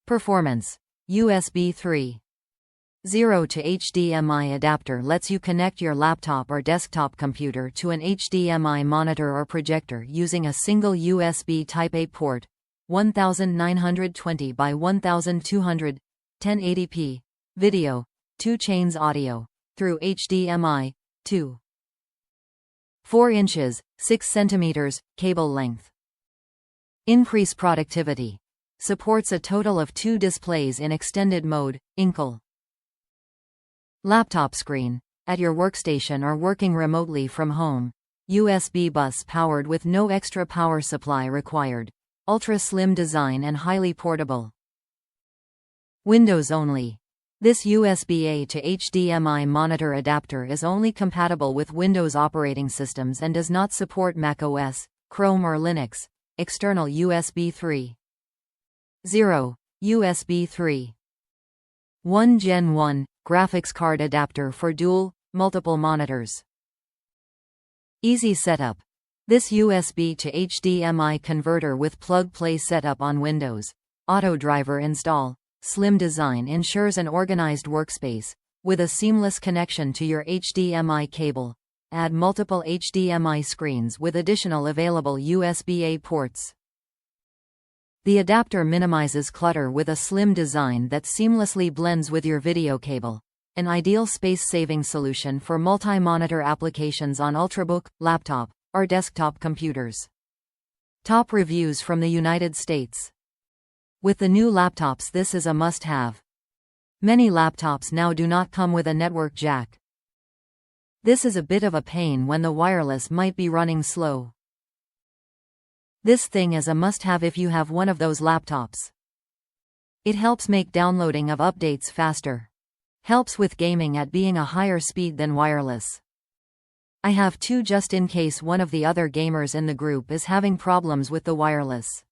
Performance. USB 3.0 to HDMI adapter lets you connect your laptop or desktop computer to an HDMI monitor or projector using a single USB Type-A port, 1920 by 1200, 1080p, video, 2 chains audio, through HDMI, 2.4 inches, 6 centimeters, cable length. Increase productivity. Supports a total of 2 displays in extended mode, incl. Laptop screen. At your workstation or working remotely from home. USB bus powered with no extra power supply required. Ultra slim design and highly portable. Windows only. This USB-A to HDMI monitor adapter is only compatible with Windows operating systems and does not support macOS, Chrome or Linux. External USB 3.0 USB 3.1 Gen 1 graphics card adapter for dual, multiple monitors. Easy setup. This USB to HDMI converter with plug-play setup on Windows. Auto driver install. Slim design ensures an organized workspace, with a seamless connection to your HDMI cable. Add multiple HDMI screens with additional available USB-A ports. The adapter minimizes clutter with a slim design that seamlessly blends with your video cable. An ideal space-saving solution for multi-monitor applications on Ultrabook, laptop, or desktop computers. Top reviews from the United States. With the new laptops, this is a must-have. Many laptops now do not come with a network jack. This is a bit of a pain when the wireless might be running slow. This thing is a must-have if you have one of those laptops. It helps make downloading of updates faster. Helps with gaming at being a higher speed than wireless. I have two just in case one of the other gamers in the group is having problems with the wireless.